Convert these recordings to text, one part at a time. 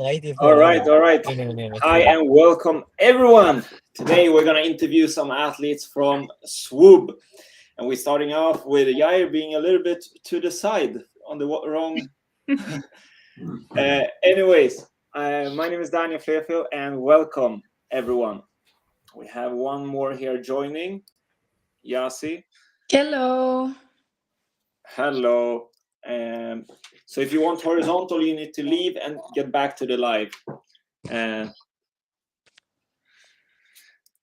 All right, all right. Hi and welcome everyone. Today we're gonna interview some athletes from SWUB, and we're starting off with Yair being a little bit to the side on the wrong. Anyways, my name is Daniel Fleerfield, and welcome everyone. We have one more here joining, Jasi. Hello. Hello. So if you want horizontal, you need to leave and get back to the live.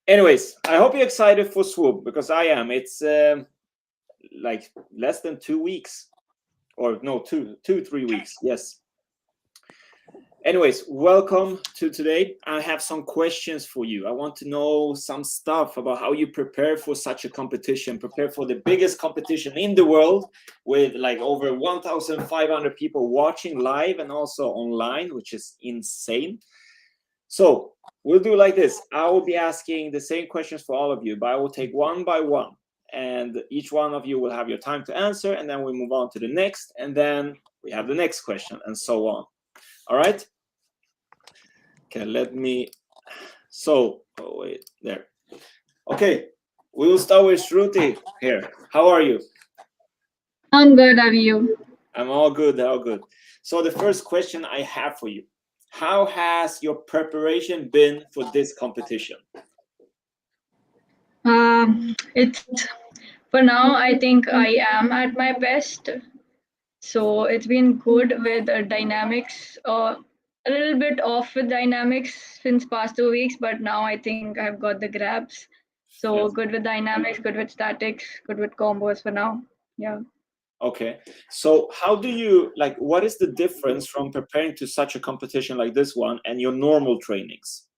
Anyways, I hope you're excited for SWUB because I am. It's like less than 2 weeks, or no, 3 weeks. Yes. Anyways, welcome to today. I have some questions for you. I want to know some stuff about how you prepare for such a competition, prepare for the biggest competition in the world with like over 1,500 people watching live and also online, which is insane. So we'll do like this. I will be asking the same questions for all of you, but I will take one by one. And each one of you will have your time to answer, and then we move on to the next, and then we have the next question, and so on. All right? Okay, let me... So, oh wait, there. Okay, we will start with Srushti here. How are you? I'm good, how are you? I'm all good, all good. So the first question I have for you, how has your preparation been for this competition? It's for now, I think I am at my best. So it's been good with dynamics, a little bit off with dynamics since past 2 weeks, but now I think I've got the grabs. So good with dynamics, good with statics, good with combos for now. Yeah. Okay, so how do you, like, what is the difference from preparing to such a competition like this one and your normal trainings?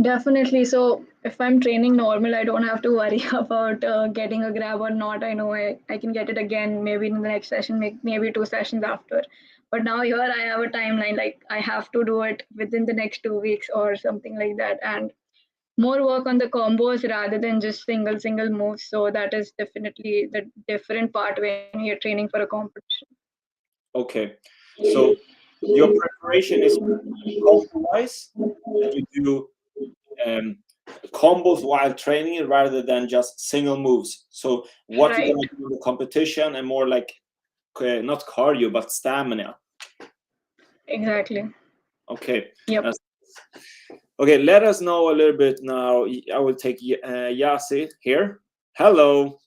Definitely. So if I'm training normal, I don't have to worry about getting a grab or not. I know I can get it again, maybe in the next session, maybe 2 sessions after. But now here I have a timeline, like I have to do it within the next 2 weeks or something like that. And more work on the combos rather than just single moves. So that is definitely the different part when you're training for a competition. Okay, so your preparation is combo-wise, that you do combos while training rather than just single moves. So what you're gonna do in the competition and more like not cardio but stamina. Exactly. Okay. Yep. Okay, let us know a little bit now. I will take Jasi here. Hello.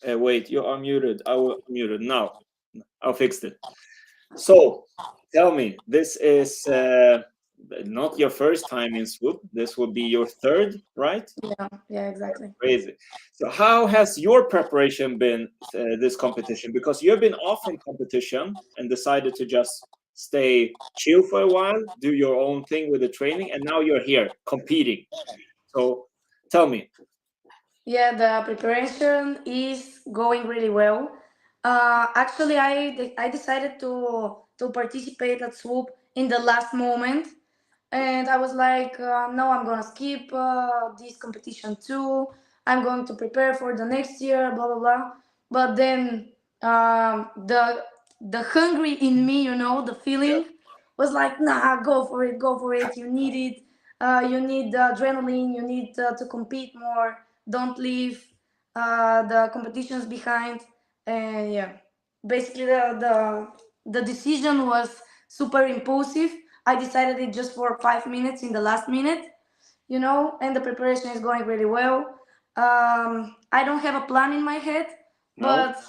Wait, you are muted. I will mute it now. I'll fix it. So tell me, this is not your first time in SWUB. This will be your third, right? Yeah, exactly. Crazy. So how has your preparation been this competition? Because you've been off from competition and decided to just stay chill for a while, do your own thing with the training, and now you're here competing. So tell me. Yeah, the preparation is going really well. Actually, I decided to participate at SWUB in the last moment, and I was like, no, I'm gonna skip this competition too. I'm going to prepare for the next year, blah blah blah. But then the hungry in me, the feeling was like, nah, go for it, go for it. You need it. You need adrenaline. You need to compete more. Don't leave the competitions behind. And yeah, basically the decision was super impulsive. I decided it just for 5 minutes in the last minute, and the preparation is going really well. I don't have a plan in my head, but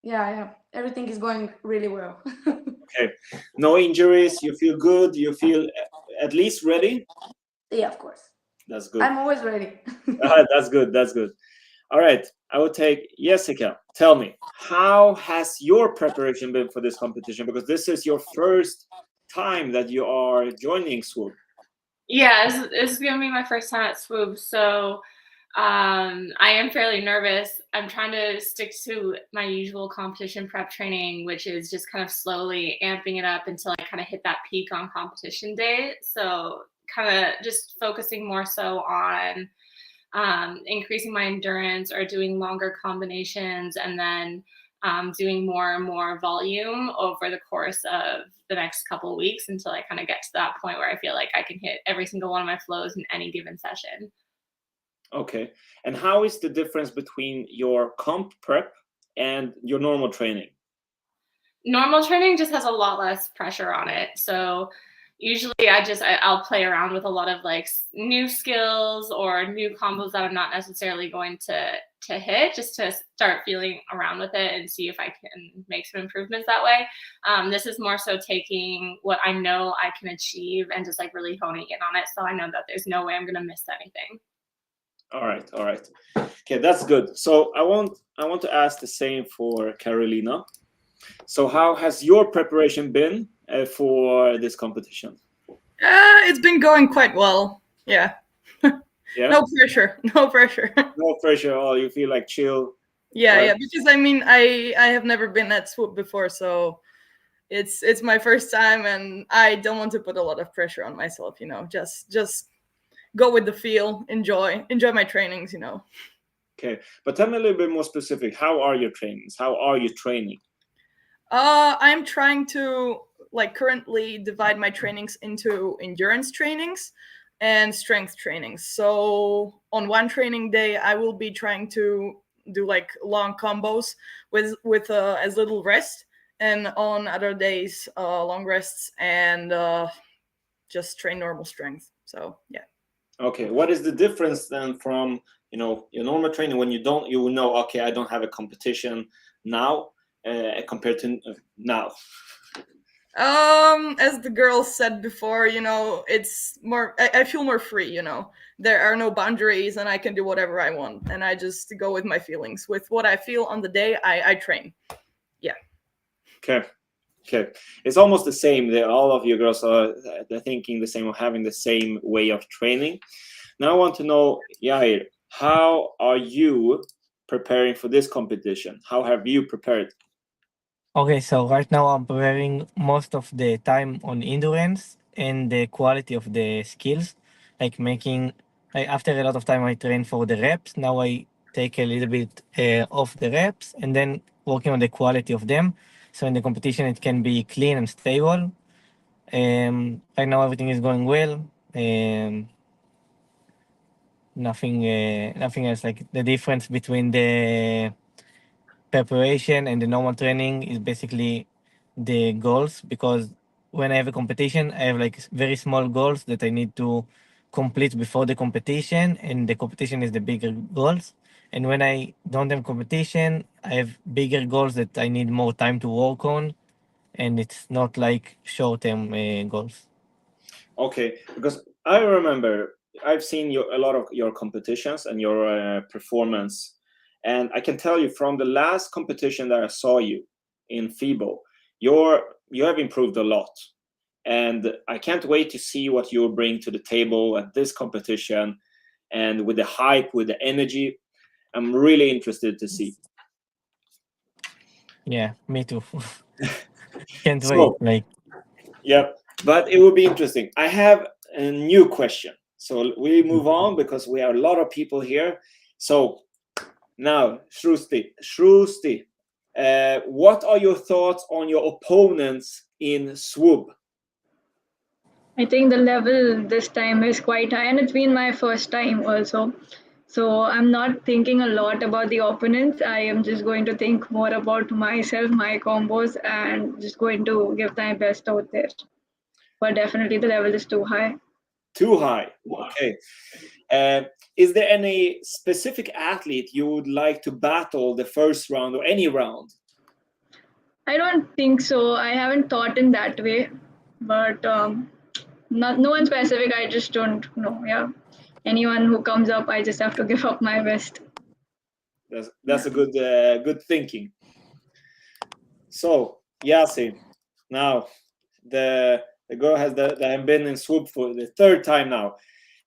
yeah, everything is going really well. Okay, no injuries. You feel good. You feel at least ready. Yeah, of course. That's good. I'm always ready. That's good. That's good. All right, I will take Jessica. Tell me, how has your preparation been for this competition? Because this is your first time that you are joining SWUB. Yeah, it's gonna be my first time at SWUB, so I am fairly nervous. I'm trying to stick to my usual competition prep training, which is just kind of slowly amping it up until I kind of hit that peak on competition day. So kind of just focusing more so on increasing my endurance or doing longer combinations, and then doing more and more volume over the course of the next couple of weeks until I kind of get to that point where I feel like I can hit every single one of my flows in any given session. Okay. And how is the difference between your comp prep and your normal training? Normal training just has a lot less pressure on it. So usually I'll play around with a lot of like new skills or new combos that I'm not necessarily going to hit, just to start feeling around with it and see if I can make some improvements that way. This is more so taking what I know I can achieve and just like really honing in on it, so I know that there's no way I'm going to miss anything. All right. Okay, that's good. So I want to ask the same for Karolina. So how has your preparation been for this competition? It's been going quite well. Yeah. Yeah. No pressure. No pressure at all. You feel like chill. Yeah. Because I mean, I have never been at SWUB before, so it's my first time, and I don't want to put a lot of pressure on myself. Just go with the feel. Enjoy my trainings. Okay, but tell me a little bit more specific. How are your trainings? How are you training? I'm trying to currently divide my trainings into endurance trainings and strength trainings. So on one training day, I will be trying to do long combos with as little rest, and on other days, long rests and just train normal strength. So yeah. Okay, what is the difference then from your normal training when you know, okay, I don't have a competition now compared to now? As the girls said before, it's more, I feel more free, there are no boundaries and I can do whatever I want, and I just go with my feelings. With what I feel on the day, I train. Yeah. Okay. It's almost the same. All of you girls are thinking the same, or having the same way of training. Now I want to know, Yair, how are you preparing for this competition? How have you prepared? Okay, so right now I'm preparing most of the time on endurance and the quality of the skills, after a lot of time I train for the reps. Now I take a little bit off the reps and then working on the quality of them. So in the competition it can be clean and stable. Right now everything is going well. Nothing else. Like the difference between the preparation and the normal training is basically the goals, because when I have a competition, I have very small goals that I need to complete before the competition, and the competition is the bigger goals. And when I don't have competition, I have bigger goals that I need more time to work on, and it's not like short-term goals. Okay, because I remember I've seen a lot of your competitions and your performance, and I can tell you from the last competition that I saw you in FIBO, you have improved a lot, and I can't wait to see what you will bring to the table at this competition, and with the hype, with the energy. I'm really interested to see. Yeah, me too. Can't So, wait. Yeah, but it will be interesting. I have a new question. So we move on because we have a lot of people here. So now, Srushti, what are your thoughts on your opponents in SWUB? I think the level this time is quite high, and it's been my first time also. So I'm not thinking a lot about the opponents. I am just going to think more about myself, my combos, and just going to give my best out there. But definitely the level is too high. Too high. Okay. Is there any specific athlete you would like to battle the first round or any round? I don't think so. I haven't thought in that way, but no one specific. I just don't know. Yeah, anyone who comes up, I just have to give up my best. That's a good thinking. So Jasi, now the girl has been in SWUB for the third time now.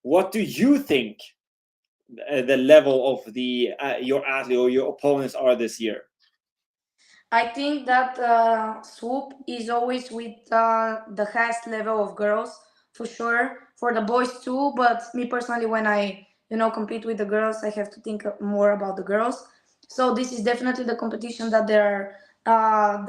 What do you think the level of your athlete or your opponents are this year? I think that SWUB is always with the highest level of girls, for sure, for the boys too. But me personally, when I compete with the girls, I have to think more about the girls. So this is definitely the competition that there are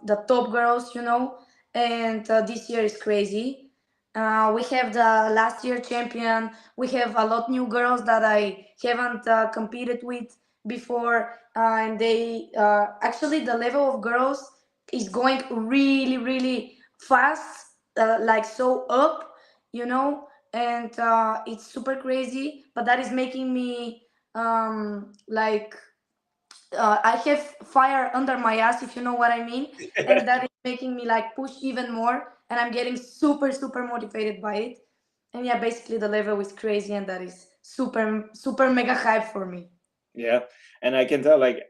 the top girls, you know, and this year is crazy. We have the last year champion. We have a lot new girls that I haven't competed with before, and they actually the level of girls is going really really fast, like so up, you know, and it's super crazy. But that is making me like I have fire under my ass, if you know what I mean, and that is making me like push even more, and I'm getting super super motivated by it. And yeah, basically the level is crazy, and that is super super mega hype for me. Yeah, and I can tell like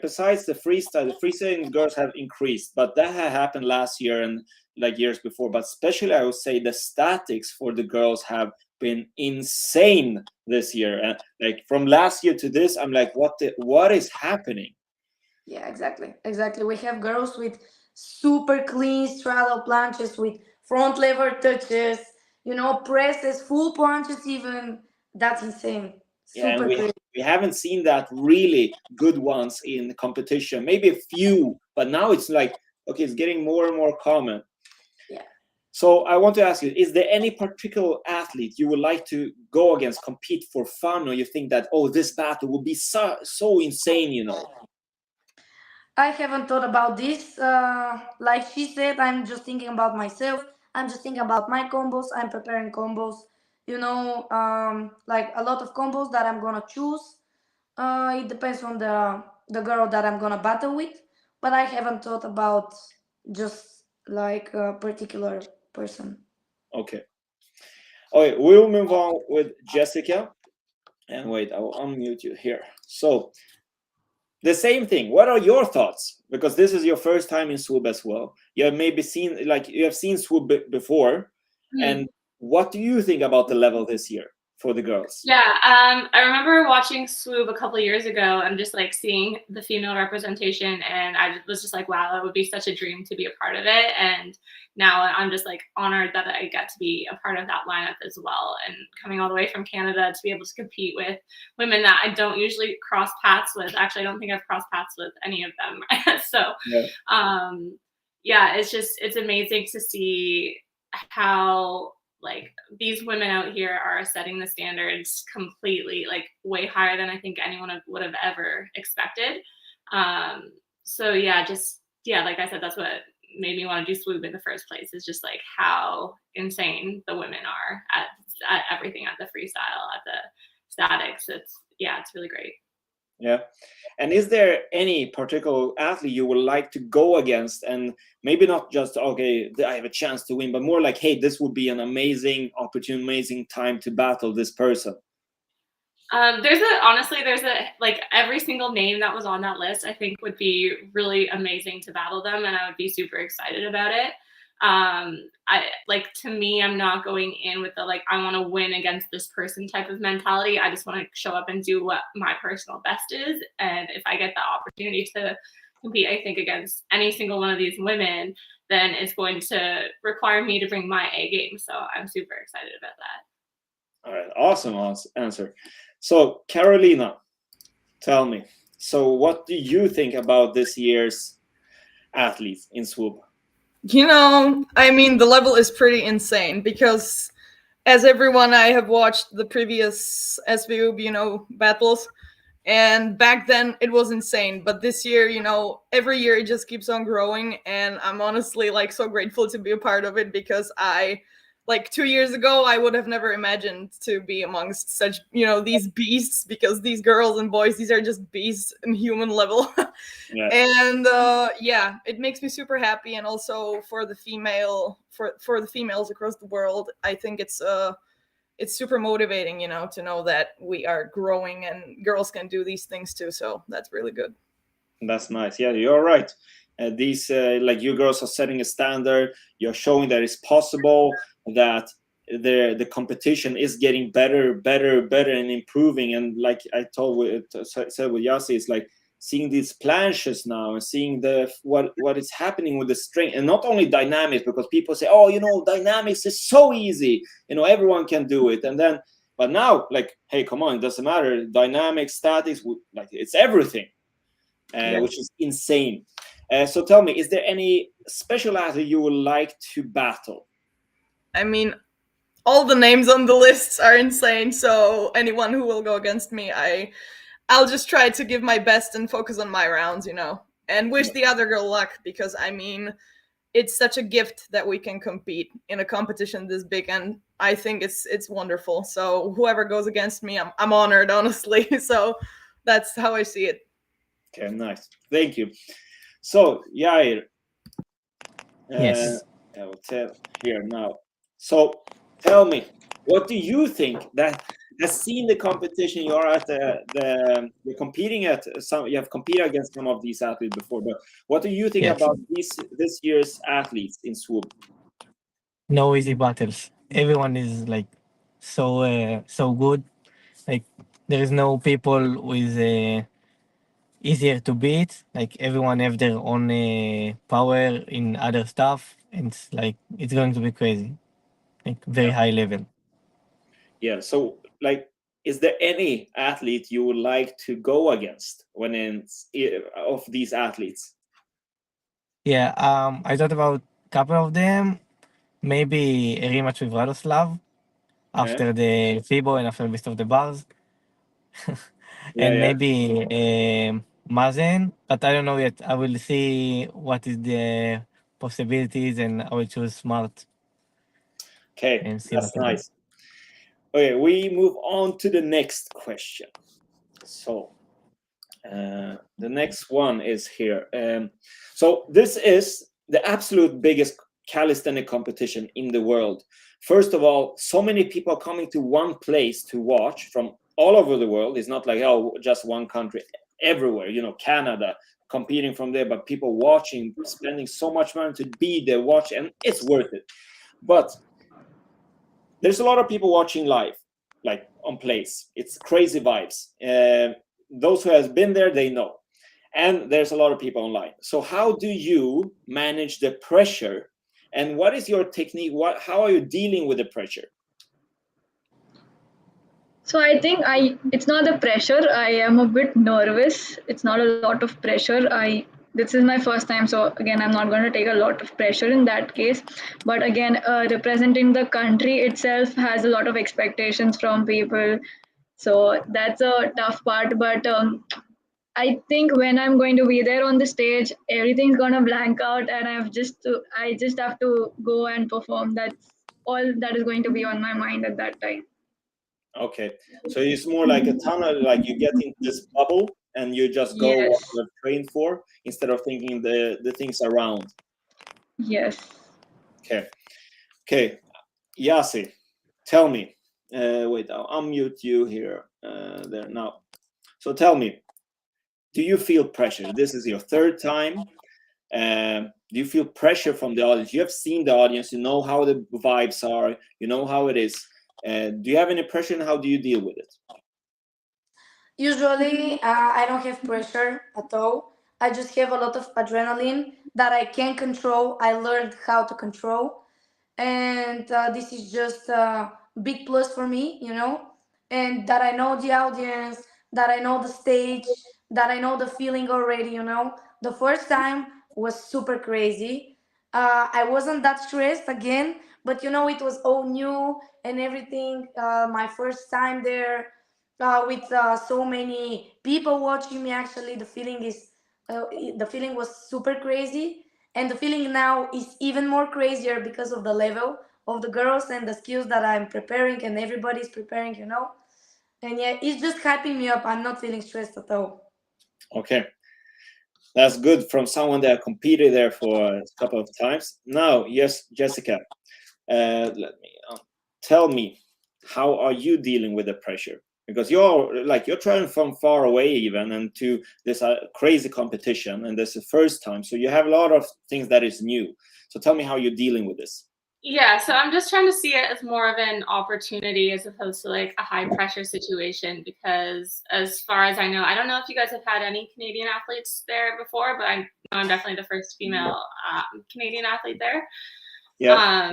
besides the freestyle girls have increased, but that had happened last year and like years before. But especially, I would say the statics for the girls have been insane this year. And like from last year to this, I'm like, what is happening? Yeah, exactly. We have girls with super clean straddle planches with front lever touches, you know, presses, full punches even. That's insane. Yeah, and Super crazy. we haven't seen that really good ones in competition. Maybe a few, but now it's like okay, it's getting more and more common. Yeah. So I want to ask you: is there any particular athlete you would like to go against, compete for fun, or you think that this battle will be so insane? You know? I haven't thought about this. Like she said, I'm just thinking about myself. I'm just thinking about my combos. I'm preparing combos. You know, like a lot of combos that I'm gonna choose. It depends on the girl that I'm gonna battle with. But I haven't thought about just like a particular person. Okay. Okay, we'll move on with Jessica. And wait, I will unmute you here. So the same thing. What are your thoughts? Because this is your first time in SWUB as well. You have maybe seen SWUB before, and what do you think about the level this year for the girls? Yeah, I remember watching SWUB a couple of years ago and just like seeing the female representation, and I was just like, wow, that would be such a dream to be a part of it. And now I'm just like honored that I get to be a part of that lineup as well. And coming all the way from Canada to be able to compete with women that I don't usually cross paths with. Actually, I don't think I've crossed paths with any of them. So, yeah, it's amazing to see how like these women out here are setting the standards completely, like way higher than I think anyone would have ever expected. So yeah, like I said, that's what made me want to do SWUB in the first place, is just like how insane the women are at everything, at the freestyle, at the statics. It's really great. Yeah. And is there any particular athlete you would like to go against, and maybe not just, okay, I have a chance to win, but more like, hey, this would be an amazing opportunity, amazing time to battle this person? There's like every single name that was on that list, I think would be really amazing to battle them, and I would be super excited about it. To me, I'm not going in with the like I want to win against this person type of mentality. I just want to show up and do what my personal best is, and if I get the opportunity to compete, I think, against any single one of these women, then it's going to require me to bring my A game. So I'm super excited about that. All right, awesome answer. So Karolina, tell me, so what do you think about this year's athletes in SWUB? You know, I mean, the level is pretty insane because, as everyone, I have watched the previous SWUB, battles, and back then it was insane. But this year, every year it just keeps on growing, and I'm honestly like so grateful to be a part of it, because like 2 years ago, I would have never imagined to be amongst such, these beasts, because these girls and boys, these are just beasts in human level. Yeah. And it makes me super happy. And also for the for the females across the world, I think it's super motivating, to know that we are growing and girls can do these things too. So that's really good. That's nice. Yeah, you're right. These like you girls are setting a standard. You're showing that it's possible, that the competition is getting better, and improving. And like I said with Jasi, it's like seeing these planches now and seeing what is happening with the strength, and not only dynamics, because people say, oh, dynamics is so easy, everyone can do it, and then But now, like, hey, come on, it doesn't matter. Dynamics, statics, like it's everything, which is insane. So tell me, is there any special athlete you would like to battle? I mean, all the names on the lists are insane, so anyone who will go against me, I'll just try to give my best and focus on my rounds, and wish the other girl luck, because I mean, it's such a gift that we can compete in a competition this big, and I think it's wonderful. So whoever goes against me, I'm honored, honestly. So that's how I see it. Okay, nice. Thank you. So, Yair, Yes. I will tell here now. So, tell me, what do you think that has seen the competition? You are at you're competing at some. You have competed against some of these athletes before, but what do you think Yes. about this year's athletes in SWUB? No easy battles. Everyone is like so good. Like there is no people who is easier to beat. Like everyone have their own power in other stuff. And it's like it's going to be crazy. Like very high level. Yeah. So, like, is there any athlete you would like to go against when of these athletes? Yeah. I thought about a couple of them. Maybe a rematch with Radoslav after the FIBO and after Beast of the Bars. And maybe Mazen, but I don't know yet. I will see what is the possibilities, and I will choose smart. Okay, And see that's what I do. nice. Okay, we move on to the next question. So the next one is here. So this is the absolute biggest calisthenic competition in the world. First of all, so many people are coming to one place to watch from all over the world. It's not like, oh, just one country. Everywhere, Canada, competing from there, but people watching, spending so much money to be there, watch, and it's worth it. But there's a lot of people watching live, like on place. It's crazy vibes. Those who has been there, they know. And there's a lot of people online. So how do you manage the pressure? And what is your technique? How are you dealing with the pressure? So I think it's not the pressure. I am a bit nervous. It's not a lot of pressure. This is my first time, so again, I'm not going to take a lot of pressure in that case. But again, representing the country itself has a lot of expectations from people. So that's a tough part. But I think when I'm going to be there on the stage, everything's gonna blank out, and I just have to go and perform. That's all that is going to be on my mind at that time. Okay, so it's more like a tunnel, like you get into this bubble and you just go what Yes. you're trained for instead of thinking the things around. Yes. Okay, Jasi, tell me. Wait, I'll unmute you here. There now. So tell me, do you feel pressure? This is your third time. Do you feel pressure from the audience? You have seen the audience. You know how the vibes are. You know how it is. Do you have any pressure, and how do you deal with it? Usually, I don't have pressure at all. I just have a lot of adrenaline that I can control. I learned how to control. And this is just a big plus for me, and that I know the audience, that I know the stage, that I know the feeling already. The first time was super crazy. I wasn't that stressed again, but it was all new and everything. My first time there, with so many people watching me. Actually, the feeling was super crazy, and the feeling now is even more crazier because of the level of the girls and the skills that I'm preparing and everybody's preparing. And yeah, it's just hyping me up. I'm not feeling stressed at all. Okay, that's good from someone that competed there for a couple of times. Now, yes, Jessica, let me tell me, how are you dealing with the pressure? Because you're trying from far away even, and to this crazy competition, and this is the first time, so you have a lot of things that is new. So tell me how you're dealing with this. Yeah, so I'm just trying to see it as more of an opportunity as opposed to like a high pressure situation, because as far as I know, I don't know if you guys have had any Canadian athletes there before, but I know I'm definitely the first female Canadian athlete there. Yeah.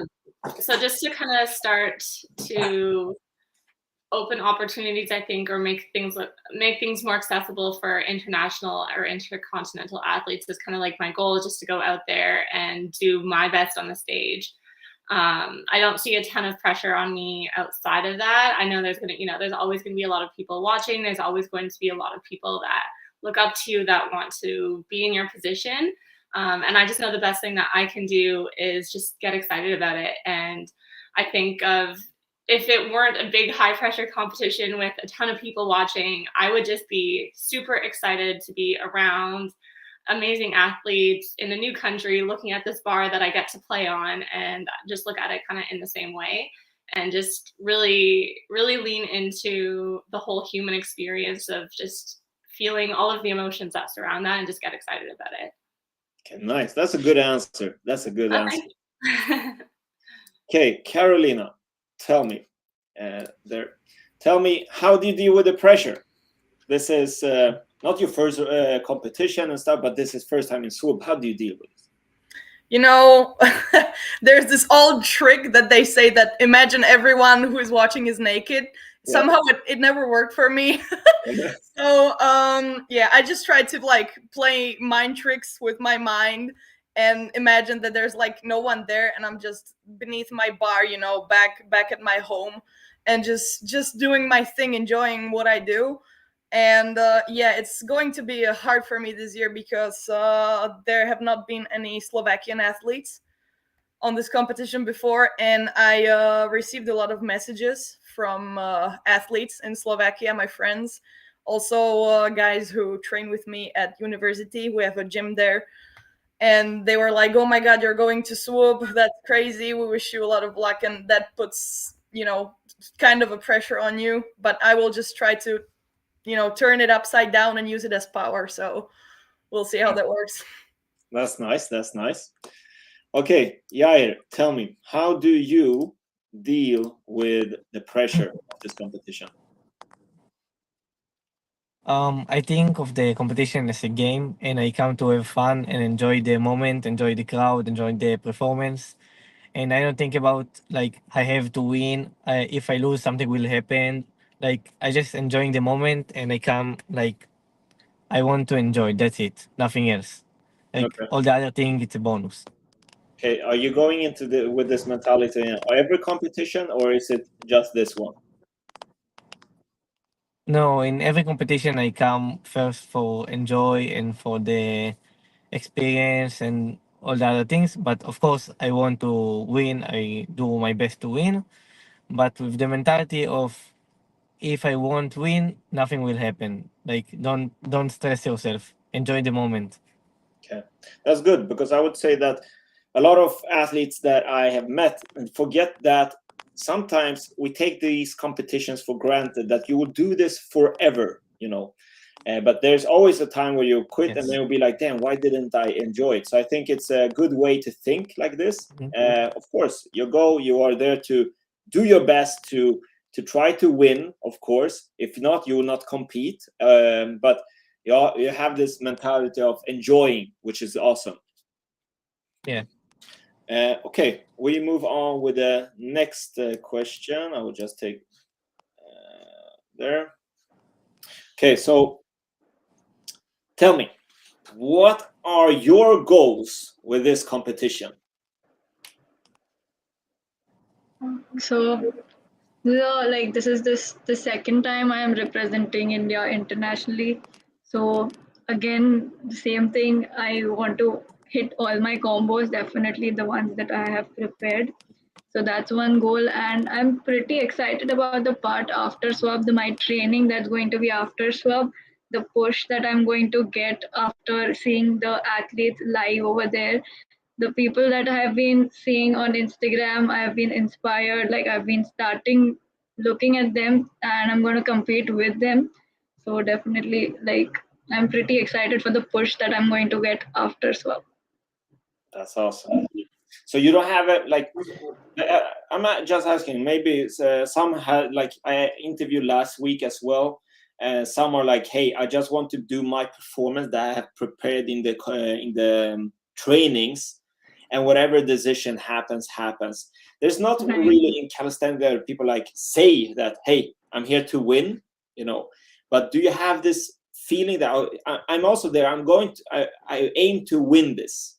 So just to kind of start to open opportunities, I think, or make things more accessible for international or intercontinental athletes is kind of like my goal, just to go out there and do my best on the stage. I don't see a ton of pressure on me outside of that. I know there's always going to be a lot of people watching. There's always going to be a lot of people that look up to you, that want to be in your position. And I just know the best thing that I can do is just get excited about it. And I think if it weren't a big high pressure competition with a ton of people watching, I would just be super excited to be around amazing athletes in a new country, looking at this bar that I get to play on, and just look at it kind of in the same way, and just really, really lean into the whole human experience of just feeling all of the emotions that surround that and just get excited about it. Okay, nice. That's a good answer. Okay, Karolina, tell me, how do you deal with the pressure? This is not your first competition and stuff, but this is first time in SWUB. How do you deal with it? You know, there's this old trick that they say that imagine everyone who is watching is naked. Yeah. Somehow it never worked for me. So yeah, I just try to like play mind tricks with my mind and imagine that there's like no one there and I'm just beneath my bar, you know, back at my home, and just doing my thing, enjoying what I do. And yeah, it's going to be hard for me this year because there have not been any Slovakian athletes on this competition before, and I received a lot of messages from athletes in Slovakia, my friends, also guys who train with me at university. We have a gym there, and they were like, "Oh my God, you're going to SWUB? That's crazy. We wish you a lot of luck." And that puts, you know, kind of a pressure on you. But I will just try to, you know, turn it upside down and use it as power. So we'll see how that works. That's nice. Okay, Yair, tell me, how do you deal with the pressure of this competition? I think of the competition as a game, and I come to have fun and enjoy the moment, enjoy the crowd, enjoy the performance. And I don't think about like I have to win. If I lose, something will happen. Like I just enjoying the moment, and I come like I want to enjoy. That's it. Nothing else. Like Okay. all the other thing, it's a bonus. Okay, are you going into with this mentality in every competition, or is it just this one? No, in every competition I come first for enjoy and for the experience and all the other things. But of course, I want to win. I do my best to win. But with the mentality of if I won't win, nothing will happen. Like don't stress yourself. Enjoy the moment. Okay, that's good, because I would say that a lot of athletes that I have met forget that sometimes we take these competitions for granted, that you will do this forever, you know. But there's always a time where you quit, and then you'll be like, damn, why didn't I enjoy it? So I think it's a good way to think like this. Of course, you are there to do your best to try to win, of course. If not, you will not compete. But you have this mentality of enjoying, which is awesome. Yeah. Okay, we move on with the next question. I will just take there. Okay, so tell me, what are your goals with this competition? So, like this is the second time I am representing India internationally. So again, the same thing. I want to hit all my combos, definitely the ones that I have prepared. So that's one goal, and I'm pretty excited about the part after SWUB, my training that's going to be after SWUB, the push that I'm going to get after seeing the athletes live over there. The people that I have been seeing on Instagram, I have been inspired. Like I've been starting looking at them, and I'm going to compete with them. So definitely, like I'm pretty excited for the push that I'm going to get after SWUB. That's awesome. So you don't have it like. I'm not just asking. Maybe some had, like I interviewed last week as well. Some are like, hey, I just want to do my performance that I have prepared in the trainings, and whatever decision happens. There's not really in calisthenics that people like say that, hey, I'm here to win, you know. But do you have this feeling that I'm also there? I aim to win this.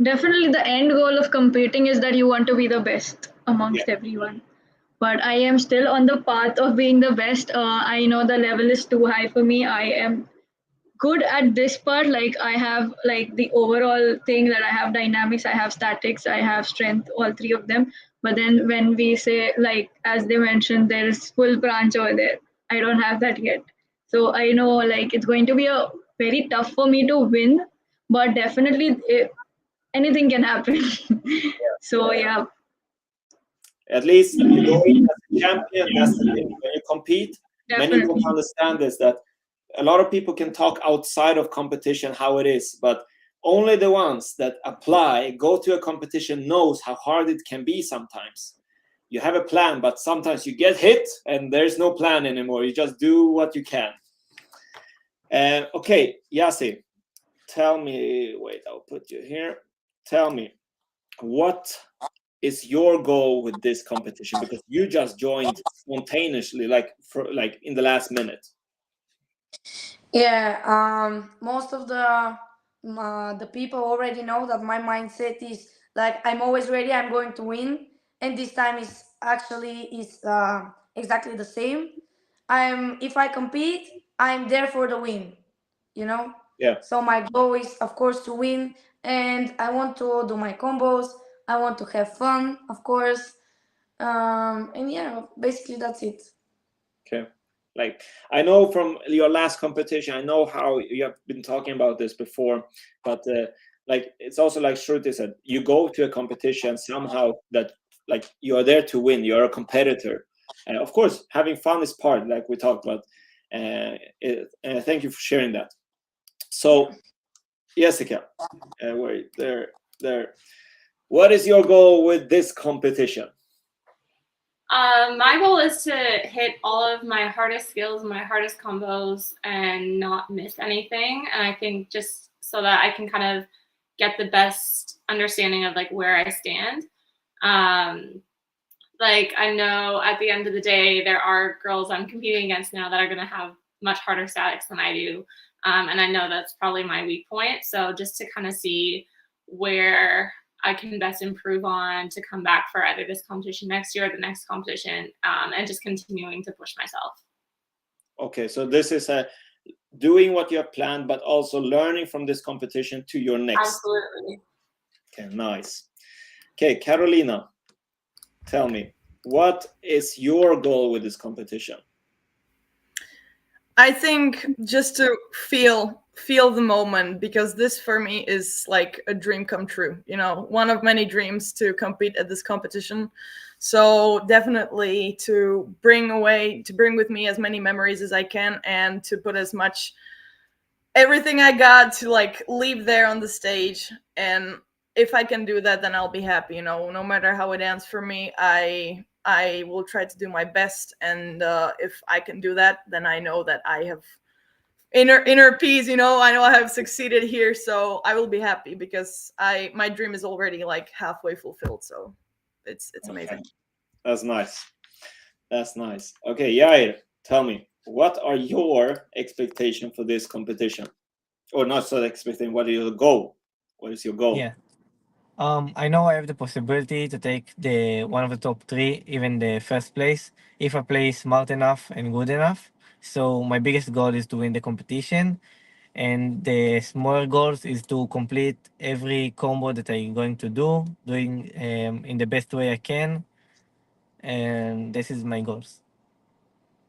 Definitely, the end goal of competing is that you want to be the best amongst Yeah. everyone. But I am still on the path of being the best. I know the level is too high for me. I am good at this part. Like I have like the overall thing that I have dynamics, I have statics, I have strength, all three of them. But then when we say, like as they mentioned, there's full branch over there, I don't have that yet. So I know like it's going to be a very tough for me to win, but definitely anything can happen. So yeah. At least you go in as a champion. That's the thing. When you compete, many Definitely. don't understand this, that a lot of people can talk outside of competition how it is, but only the ones that apply, go to a competition, knows how hard it can be sometimes. You have a plan, but sometimes you get hit and there's no plan anymore. You just do what you can. Okay, Jasi, tell me, wait, I'll put you here. Tell me, what is your goal with this competition? Because you just joined spontaneously, like in the last minute. Yeah, most of the people already know that my mindset is like I'm always ready. I'm going to win, and this time is exactly the same. If I compete, I'm there for the win. You know. Yeah. So my goal is, of course, to win, and I want to do my combos. I want to have fun, of course, and yeah, basically that's it. Okay. Like I know from your last competition, I know how you have been talking about this before, but like it's also like Srushti said, you go to a competition somehow that like you are there to win. You're a competitor, and of course, having fun is part, like we talked about. Thank you for sharing that. So, Jessica, wait, there. What is your goal with this competition? My goal is to hit all of my hardest skills, my hardest combos, and not miss anything. And I think just so that I can kind of get the best understanding of like where I stand. Like I know at the end of the day, there are girls I'm competing against now that are going to have much harder statics than I do. And I know that's probably my weak point. So just to kind of see where I can best improve on to come back for either this competition next year or the next competition, and just continuing to push myself. Okay, so this is doing what you have planned, but also learning from this competition to your next. Absolutely. Okay, nice. Okay, Karolina, tell me, what is your goal with this competition? I think just to feel the moment, because this for me is like a dream come true, you know, one of many dreams to compete at this competition. So definitely to bring with me as many memories as I can, and to put as much everything I got to like leave there on the stage. And if I can do that, then I'll be happy, you know, no matter how it ends for me. I will try to do my best, and if I can do that, then I know that I have inner peace, you know. I know I have succeeded here, so I will be happy, because my dream is already like halfway fulfilled. So it's amazing. That's nice. That's nice. Okay, Yair, tell me, what are your expectations for this competition? Or not so expecting, what is your goal? What is your goal? Yeah. I know I have the possibility to take one of the top 3, even the first place, if I play smart enough and good enough. So my biggest goal is to win the competition, and the smaller goals is to complete every combo that I'm going to do, doing in the best way I can, and this is my goals.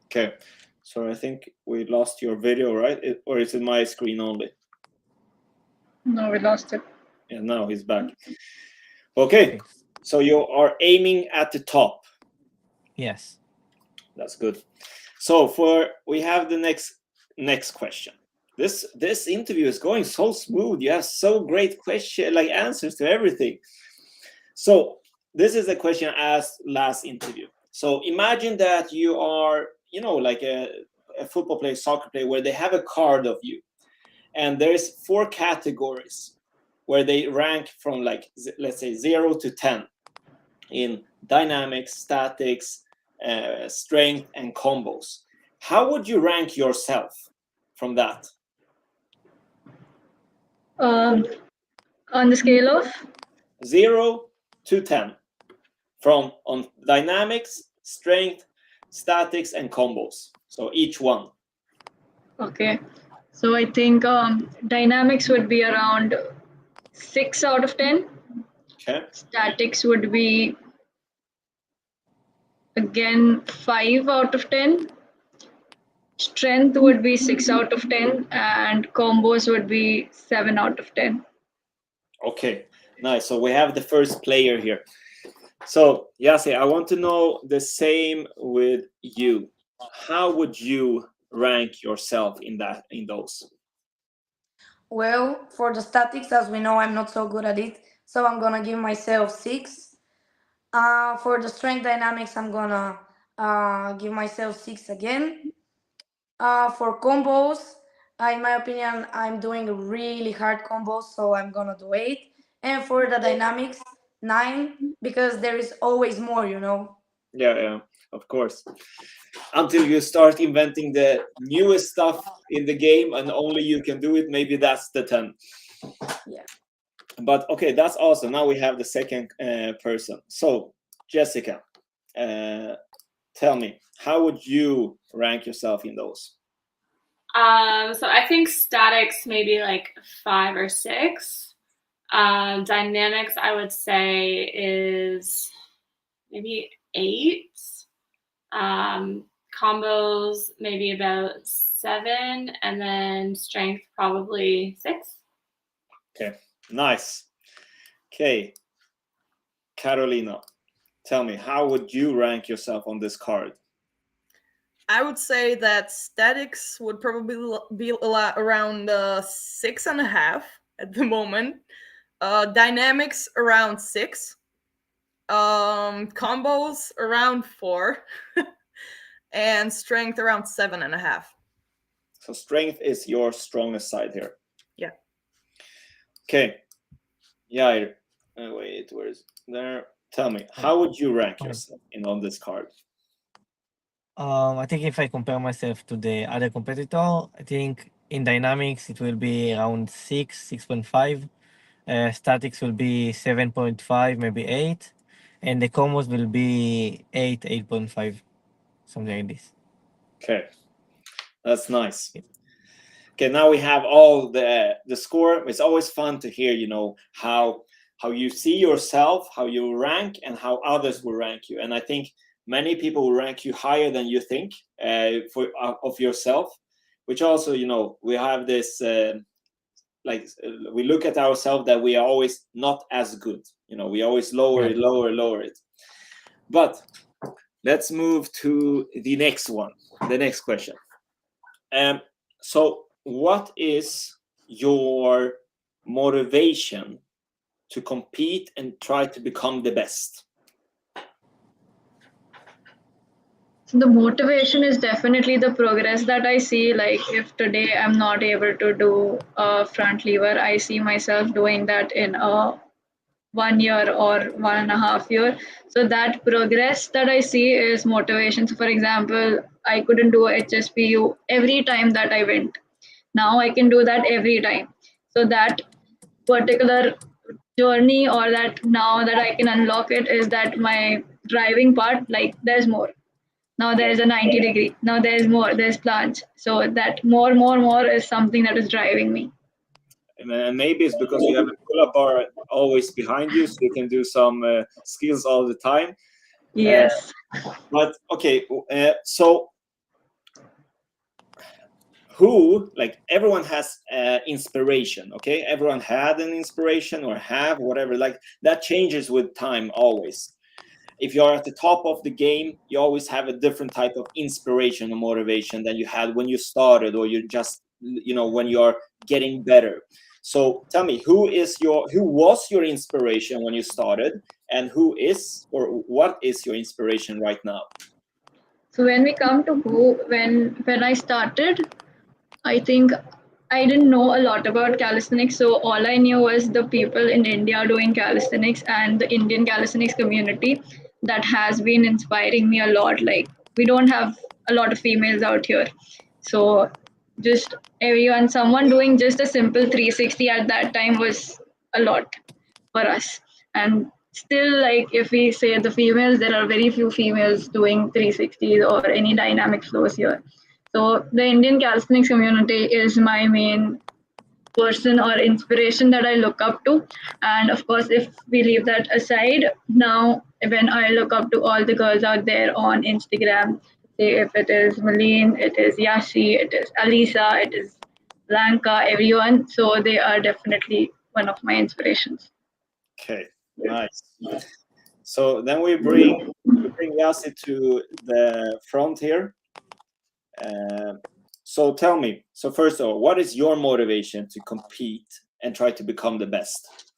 Okay, so I think we lost your video, right? Or is it my screen only? No, we lost it. Yeah, now he's back. Okay, so you are aiming at the top. Yes. That's good. So we have the next question. This interview is going so smooth. You have so great answers to everything. So this is the question asked last interview. So imagine that you are, you know, like a football player, soccer player, where they have a card of you, and there's 4 categories where they rank from, like, let's say 0 to 10 in dynamics, statics, strength, and combos. How would you rank yourself from that? On the scale of 0 to 10. From on dynamics, strength, statics, and combos. So each one. okay, so I think dynamics would be around 6 out of 10. Okay. Statics would be again 5 out of 10. Strength would be 6 out of 10, and combos would be 7 out of 10. Okay, nice. So we have the first player here. So Jasi, I want to know the same with you. How would you rank yourself in those? Well, for the statics, as we know, I'm not so good at it, so I'm gonna give myself 6. For the strength dynamics, I'm gonna give myself 6 again. For combos, in my opinion, I'm doing really hard combos, so I'm gonna do 8. And for the dynamics, 9, because there is always more, you know. Yeah, of course. Until you start inventing the newest stuff in the game and only you can do it, maybe that's the 10. Yeah. But okay, that's awesome. Now we have the second person. So Jessica, tell me, how would you rank yourself in those? So I think statics maybe like 5 or 6. Dynamics I would say is maybe 8. Combos maybe about 7, and then strength probably 6. Okay, nice. Okay, Karolina, tell me, how would you rank yourself on this card? I would say that statics would probably be around 6.5 at the moment. Dynamics around 6. Combos around 4. And strength around 7.5. So strength is your strongest side here. Yeah. Okay. Yair, wait, where is there? Tell me, how would you rank yourself on this card? I think if I compare myself to the other competitor, I think in dynamics it will be around 6, 6.5. Statics will be 7.5, maybe 8. And the combos will be 8, 8.5, something like this. Okay, that's nice. Okay, now we have all the score. It's always fun to hear, how you see yourself, how you rank, and how others will rank you. And I think many people will rank you higher than you think of yourself, which also, we have this, we look at ourselves that we are always not as good. We always lower it. But let's move to the next one, the next question. So what is your motivation to compete and try to become the best? So the motivation is definitely the progress that I see. Like if today I'm not able to do a front lever, I see myself doing that in 1 year or 1.5 years. So that progress that I see is motivation. So for example, I couldn't do HSPU every time that I went. Now I can do that every time. So that particular journey, or that now that I can unlock it, is that my driving part, like there's more. Now there's a 90 degree. Now there's more. There's planche. So that more is something that is driving me. And maybe it's because you have a pull-up bar always behind you, so you can do some skills all the time. Yes. But okay, so who, like, everyone has inspiration, okay? Everyone had an inspiration or have whatever, like that changes with time always. If you're at the top of the game, you always have a different type of inspiration or motivation than you had when you started, or you just, when you're getting better. So tell me, who was your inspiration when you started, and who is, or what is your inspiration right now? So when we come to when I started, I think I didn't know a lot about calisthenics. So all I knew was the people in India doing calisthenics and the Indian calisthenics community. that has been inspiring me a lot. Like, we don't have a lot of females out here, so just everyone, someone doing just a simple 360 at that time was a lot for us. And still, like, if we say the females, there are very few females doing 360s or any dynamic flows here. So the Indian calisthenics community is my main person or inspiration that I look up to. And of course, if we leave that aside, now when I look up to all the girls out there on Instagram, say if it is Malene, it is Yasi, it is Alisa, it is Blanca, everyone. So they are definitely one of my inspirations. Okay, nice. So then we bring Jasi to the front here. So tell me, so first of all, what is your motivation to compete and try to become the best?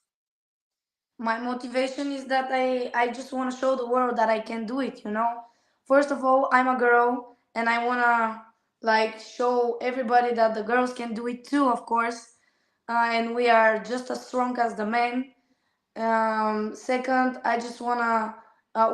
My motivation is that I just want to show the world that I can do it, you know. First of all, I'm a girl and I want to like show everybody that the girls can do it too, of course. And we are just as strong as the men. Second, I just wanna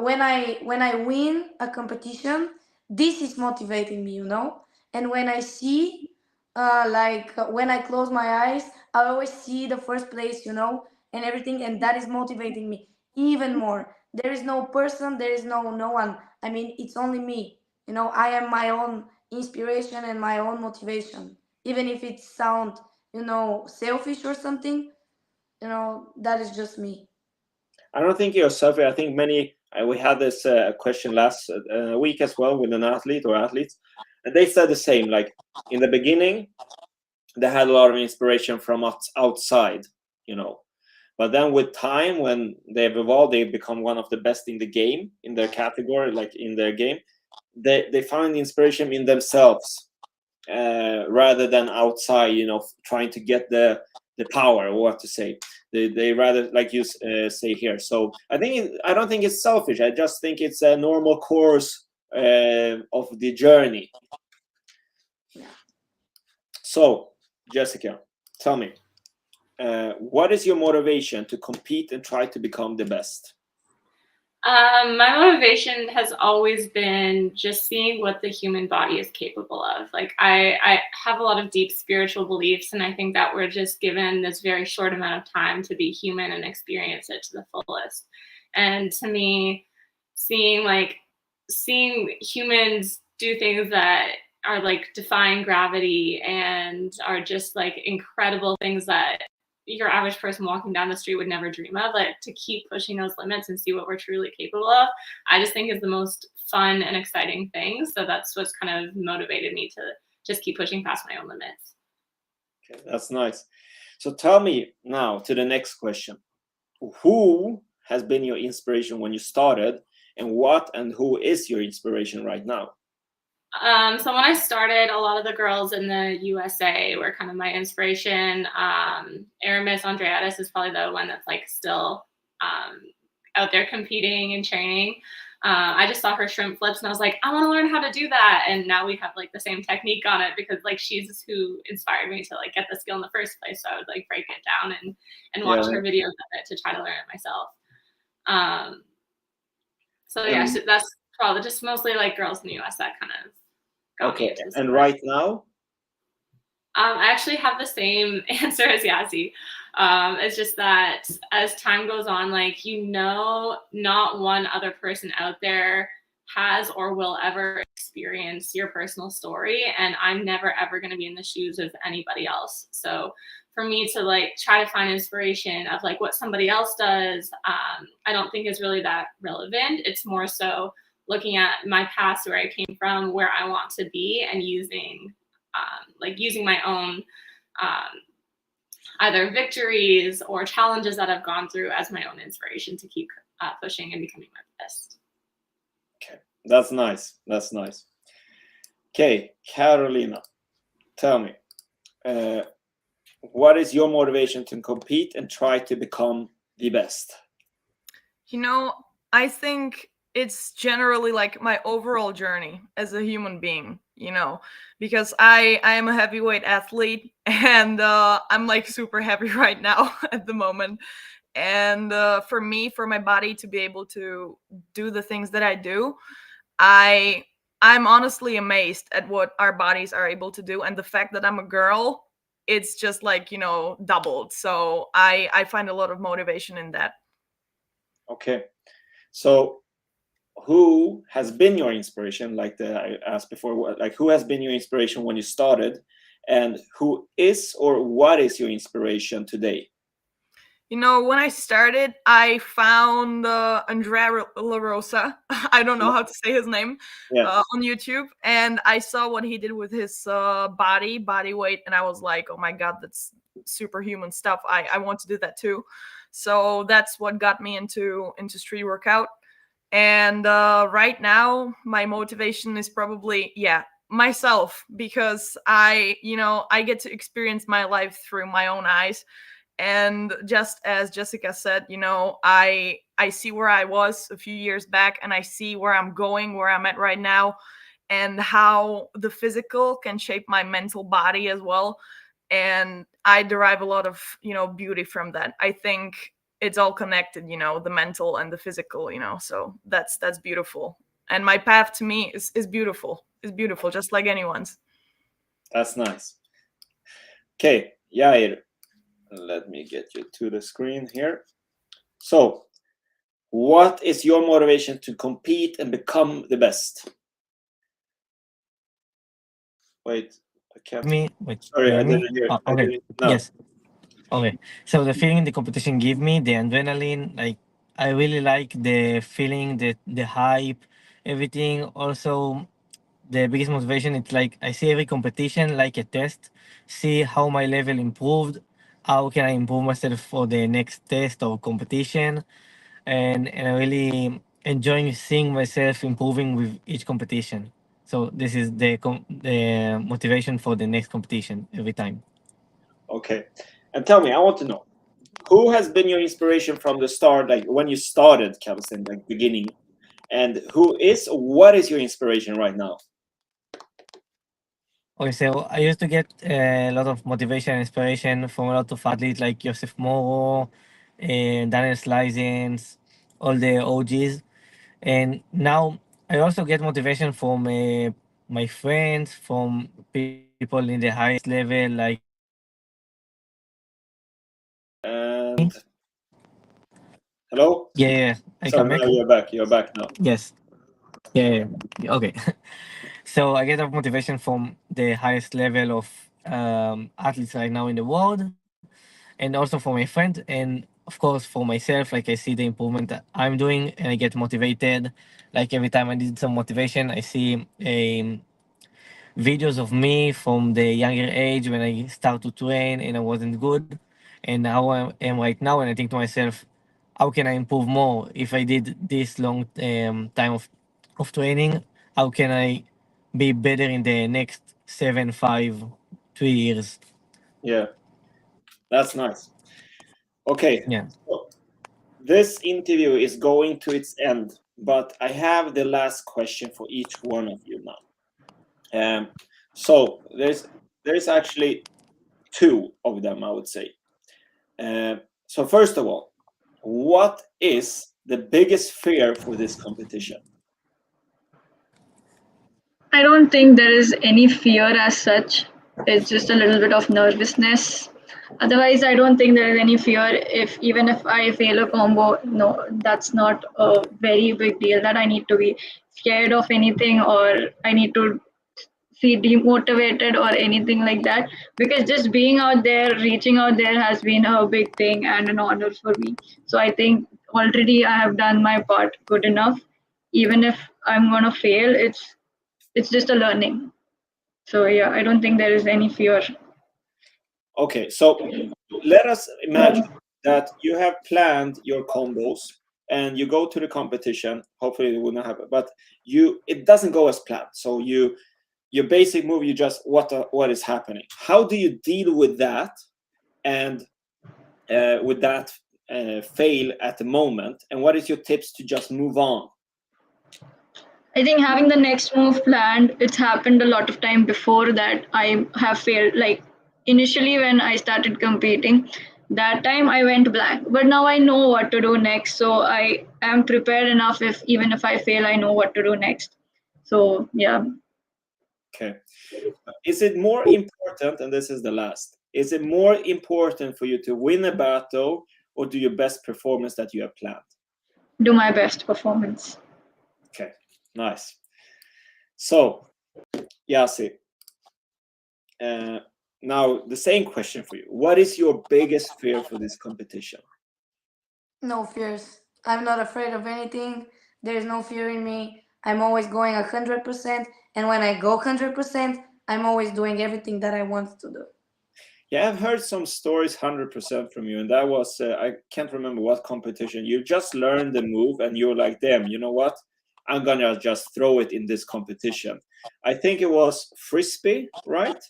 when I win a competition, this is motivating me, you know. And when I see, when I close my eyes, I always see the first place, you know, and everything, and that is motivating me even more. There is no person, there is no one. I mean, it's only me. You know, I am my own inspiration and my own motivation, even if it sounds, you know, selfish or something. You know, that is just me. I don't think you're selfish. I think many, we had this question last week as well with an athlete or athletes, and they said the same. Like in the beginning, they had a lot of inspiration from outside, you know. But then with time, when they've evolved, they become one of the best in the game, in their category, like in their game. They find inspiration in themselves rather than outside, you know, trying to get the power, or what to say. They rather, like you say here. So I don't think it's selfish. I just think it's a normal course of the journey. So Jessica, tell me, what is your motivation to compete and try to become the best? My motivation has always been just seeing what the human body is capable of. Like I have a lot of deep spiritual beliefs, and I think that we're just given this very short amount of time to be human and experience it to the fullest. And to me, seeing humans do things that are like defying gravity and are just like incredible things that your average person walking down the street would never dream of, like to keep pushing those limits and see what we're truly capable of, I just think is the most fun and exciting thing. So that's what's kind of motivated me to just keep pushing past my own limits. Okay, that's nice. So tell me now to the next question. Who has been your inspiration when you started, and what and who is your inspiration right now? So when I started, a lot of the girls in the USA were kind of my inspiration. Aramis Andreatis is probably the one that's like still out there competing and training. I just saw her shrimp flips and I was like, I want to learn how to do that. And now we have like the same technique on it because like she's who inspired me to like get the skill in the first place. So I would like break it down and watch her videos of it to try to learn it myself. So yeah, so that's probably just mostly like girls in the US that kind of got me into this. And right now? I actually have the same answer as Jasi. It's just that as time goes on, like, you know, not one other person out there has or will ever experience your personal story. And I'm never, ever going to be in the shoes of anybody else. So for me to like try to find inspiration of like what somebody else does, I don't think is really that relevant. It's more so looking at my past, where I came from, where I want to be, and using my own either victories or challenges that I've gone through as my own inspiration to keep pushing and becoming my best. Okay, that's nice. That's nice. Okay, Karolina, tell me, what is your motivation to compete and try to become the best? You know, I think it's generally like my overall journey as a human being, you know, because I am a heavyweight athlete and I'm like super heavy right now at the moment. And for me, for my body to be able to do the things that I do, I'm honestly amazed at what our bodies are able to do. And the fact that I'm a girl, it's just like, doubled. So I find a lot of motivation in that. Okay. So who has been your inspiration? Like I asked before, like who has been your inspiration when you started, and who is or what is your inspiration today? When I started, I found Andrea La Rosa. I don't know how to say his name. Yeah. On YouTube, and I saw what he did with his body weight, and I was like, oh my god, that's superhuman stuff. I want to do that too. So that's what got me into street workout. And right now, my motivation is probably myself, because I get to experience my life through my own eyes. And just as Jessica said, I see where I was a few years back, and I see where I'm going, where I'm at right now, and how the physical can shape my mental body as well. And I derive a lot of beauty from that. I think it's all connected, the mental and the physical, so that's beautiful. And my path to me is beautiful. It's beautiful, just like anyone's. That's nice. Okay, Yair, let me get you to the screen here. So, what is your motivation to compete and become the best? Wait, I can't. Sorry, I didn't hear. Oh, okay. No. Yes. Okay. So the feeling the competition give me, the adrenaline, like I really like the feeling, the hype, everything. Also, the biggest motivation, it's like I see every competition like a test, see how my level improved, how can I improve myself for the next test or competition, and I really enjoying seeing myself improving with each competition. So this is the motivation for the next competition every time. Okay, and tell me, I want to know, who has been your inspiration from the start, like when you started calisthenics, like beginning, and who is or what is your inspiration right now? Okay, so I used to get a lot of motivation and inspiration from a lot of athletes like Joseph Moro, Daniel Slisens, all the OGs. And now I also get motivation from my friends, from people in the highest level, like And hello? yeah, I Sorry, come back. now you're back. You're back now. Yes, yeah. Okay. So I get a motivation from the highest level of athletes right now in the world, and also for my friend, and of course for myself. Like I see the improvement that I'm doing, and I get motivated. Like every time I need some motivation, I see videos of me from the younger age when I start to train and I wasn't good, and how I am right now. And I think to myself, how can I improve more? If I did this long time of training, how can I be better in the next 7, 5, 3 years? Yeah, that's nice. Okay, Yeah. so this interview is going to its end, but I have the last question for each one of you now. So there's actually two of them, I would say. So first of all, what is the biggest fear for this competition? I don't think there is any fear as such. It's just a little bit of nervousness. Otherwise, I don't think there is any fear. If even if I fail a combo, no, that's not a very big deal that I need to be scared of anything, or I need to feel demotivated or anything like that. Because just being out there, reaching out there has been a big thing and an honor for me. So I think already I have done my part good enough. Even if I'm gonna fail, it's just a learning. So yeah, I don't think there is any fear. Okay, so let us imagine that you have planned your combos and you go to the competition. Hopefully it will not happen, but it doesn't go as planned. So your basic move, you just what is happening? How do you deal with that and with that fail at the moment? And what is your tips to just move on? I think having the next move planned, it's happened a lot of time before that I have failed. Like initially when I started competing, that time I went blank. But now I know what to do next. So I am prepared enough if even if I fail, I know what to do next. So yeah. Okay. Is it more important, and this is the last, is it more important for you to win a battle or do your best performance that you have planned? Do my best performance. Okay, nice. So, Jasi, now the same question for you. What is your biggest fear for this competition? No fears. I'm not afraid of anything. There is no fear in me. I'm always going 100%, and when I go 100%, I'm always doing everything that I want to do. Yeah, I've heard some stories 100% from you, and that was, I can't remember what competition. You just learned the move, and you're like, damn, you know what? I'm gonna just throw it in this competition. I think it was Frisbee, right?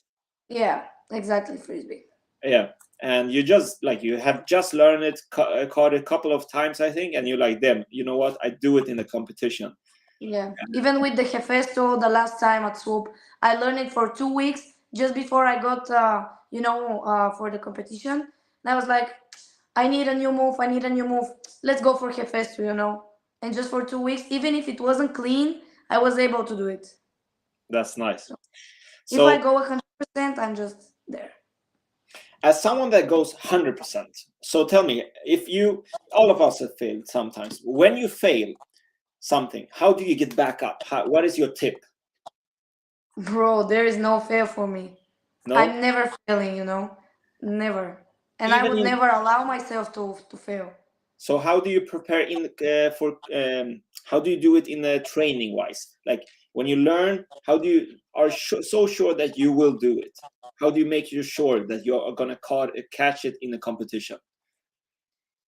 Yeah, exactly, Frisbee. Yeah, and you just like you have just learned it, caught it a couple of times, I think, and you're like, damn, you know what? I do it in the competition. Yeah, even with the Hefesto, the last time at SWUB, I learned it for 2 weeks just before I got, for the competition. And I was like, I need a new move. I need a new move. Let's go for Hefesto. And just for 2 weeks, even if it wasn't clean, I was able to do it. That's nice. If I So, go 100%, I'm just there. as someone that goes 100%, so tell me, if you, all of us have failed sometimes. When you fail something, how do you get back up? What is your tip? Bro, there is no fail for me. No, I'm never failing, never. And I even would in. never allow myself to fail. So how do you prepare in for? How do you do it in training wise? Like when you learn, how do you are so sure that you will do it? How do you make you sure that you are gonna catch it in the competition?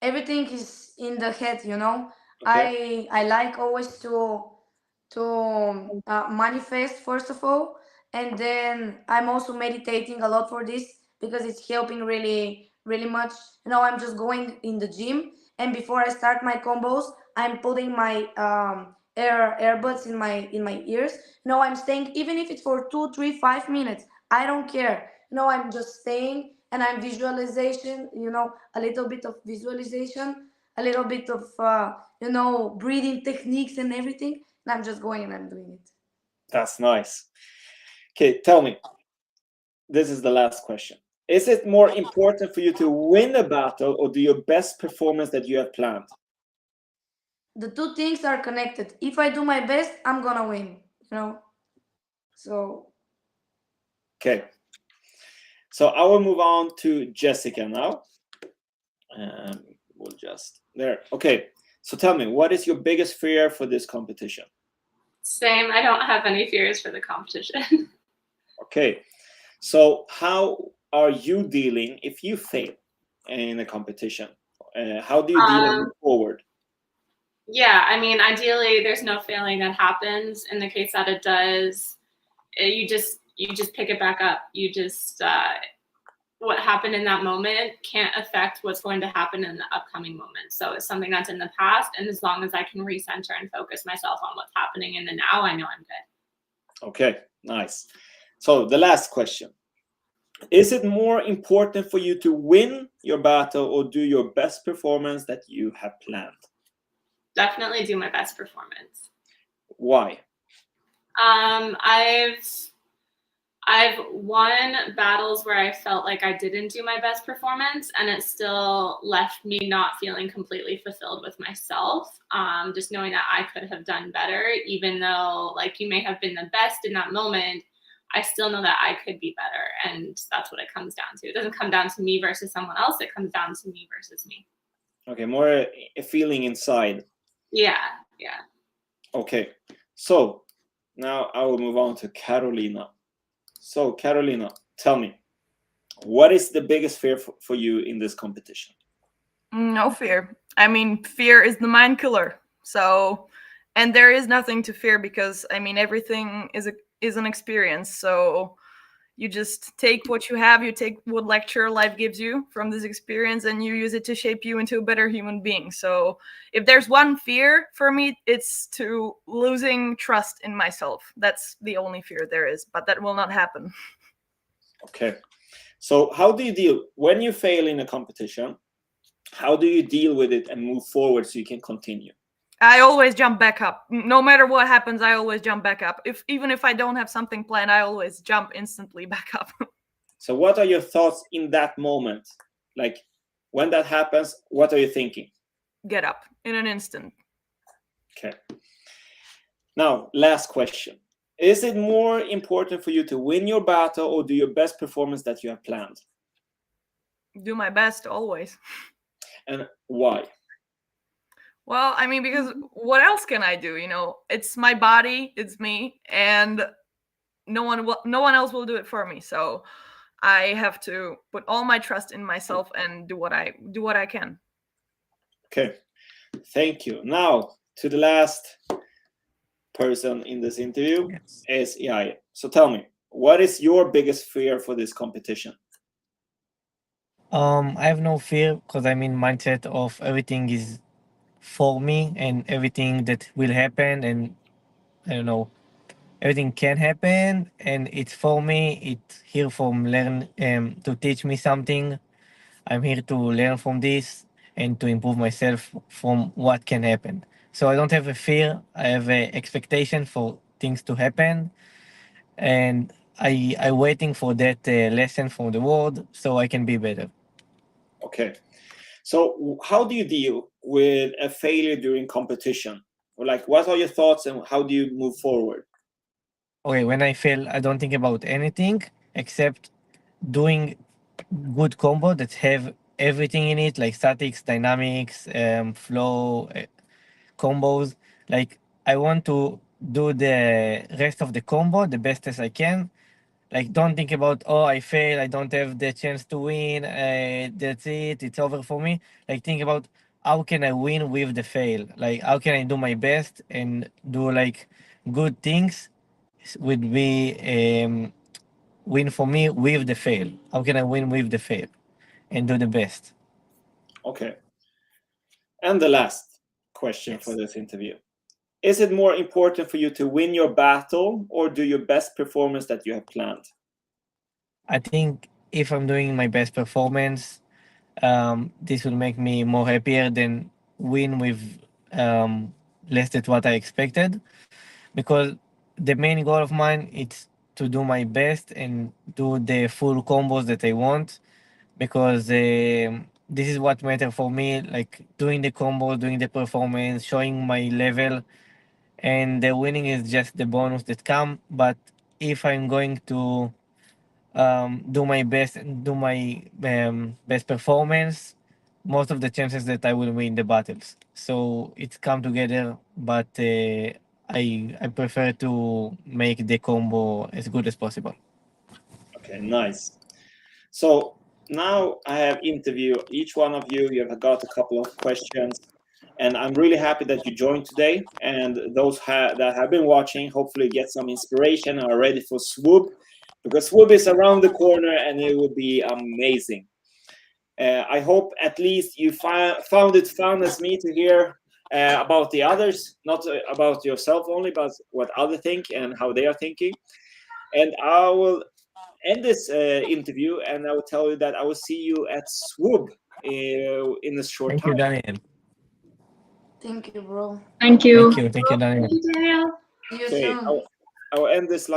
Everything is in the head. Okay. I like always to manifest first of all, and then I'm also meditating a lot for this because it's helping really really much. I'm just going in the gym, and before I start my combos, I'm putting my earbuds in my ears. I'm staying, even if it's for 2 3 5 minutes, I don't care. I'm just staying, and I'm visualization, a little bit of visualization, a little bit of breathing techniques and everything, and I'm just going and I'm doing it. That's nice. Okay, tell me. This is the last question. Is it more important for you to win a battle or do your best performance that you have planned? The two things are connected. If I do my best, I'm gonna win. So Okay. So I will move on to Jessica now. We'll just there. Okay. So tell me, what is your biggest fear for this competition? Same. I don't have any fears for the competition. Okay. So how are you dealing if you fail in a competition? How do you deal and move forward? Yeah, I mean, ideally, there's no failing that happens. In the case that it does, you just pick it back up. You just what happened in that moment can't affect what's going to happen in the upcoming moment. So it's something that's in the past, and as long as I can recenter and focus myself on what's happening in the now, I know I'm good. Okay, nice. So the last question. Is it more important for you to win your battle or do your best performance that you have planned? Definitely do my best performance. Why? I've won battles where I felt like I didn't do my best performance, and it still left me not feeling completely fulfilled with myself. Just knowing that I could have done better, even though like you may have been the best in that moment, I still know that I could be better, and that's what it comes down to. It doesn't come down to me versus someone else. It comes down to me versus me. Okay, more a feeling inside. Yeah. Okay, so now I will move on to Karolina. So Karolina, tell me, what is the biggest fear for you in this competition? No fear. I mean, fear is the mind killer. So, and there is nothing to fear because I mean everything is an experience. So you just take what you have, you take what lecture life gives you from this experience, and you use it to shape you into a better human being. So if there's one fear for me, it's to losing trust in myself. That's the only fear there is, but that will not happen. Okay. So how do you deal when you fail in a competition? How do you deal with it and move forward so you can continue? I always jump back up. No matter what happens, I always jump back up. Even if I don't have something planned, I always jump instantly back up. So what are your thoughts in that moment? Like when that happens, what are you thinking? Get up in an instant. Okay. Now, last question. Is it more important for you to win your battle or do your best performance that you have planned? Do my best always. And why? Well, I mean, because what else can I do? You know, it's my body, it's me, and no one else will do it for me. So I have to put all my trust in myself and do what I can. Okay. Thank you. Now to the last person in this interview is Yair. So tell me, what is your biggest fear for this competition? I have no fear because I'm in mindset of everything is for me and everything that will happen, and I don't know, everything can happen and it's for me. It's here from learn to teach me something. I'm here to learn from this and to improve myself from what can happen. So I don't have a fear. I have a expectation for things to happen, and I'm waiting for that lesson from the world so I can be better. Okay. So how do you deal with a failure during competition? Or like, what are your thoughts and how do you move forward? Okay, when I fail, I don't think about anything except doing good combo that have everything in it, like statics, dynamics, flow, combos. Like I want to do the rest of the combo the best as I can. Like don't think about, oh, I fail, I don't have the chance to win, that's it, it's over for me. Like think about how can I win with the fail? Like how can I do my best and do like good things would be win for me with the fail. How can I win with the fail and do the best? Okay. And the last question for this interview. Is it more important for you to win your battle or do your best performance that you have planned? I think if I'm doing my best performance, this will make me more happier than win with less than what I expected. Because the main goal of mine is to do my best and do the full combos that I want. Because this is what matters for me, like doing the combos, doing the performance, showing my level, and the winning is just the bonus that come. But if I'm going to do my best and do my best performance, most of the chances that I will win the battles. So it's come together, but I prefer to make the combo as good as possible. Okay, nice. So now I have interviewed each one of you. You have got a couple of questions, and I'm really happy that you joined today. And those that have been watching, hopefully get some inspiration and are ready for SWUB, because SWUB is around the corner and it will be amazing. I hope at least you found it fun as me to hear about the others, not about yourself only, but what others think and how they are thinking. And I will end this interview and I will tell you that I will see you at SWUB in a short Thank time. you, Daniel. Thank you, bro. Thank you. Thank you, Daniel. Daniel. See you Okay, soon. I will end this live.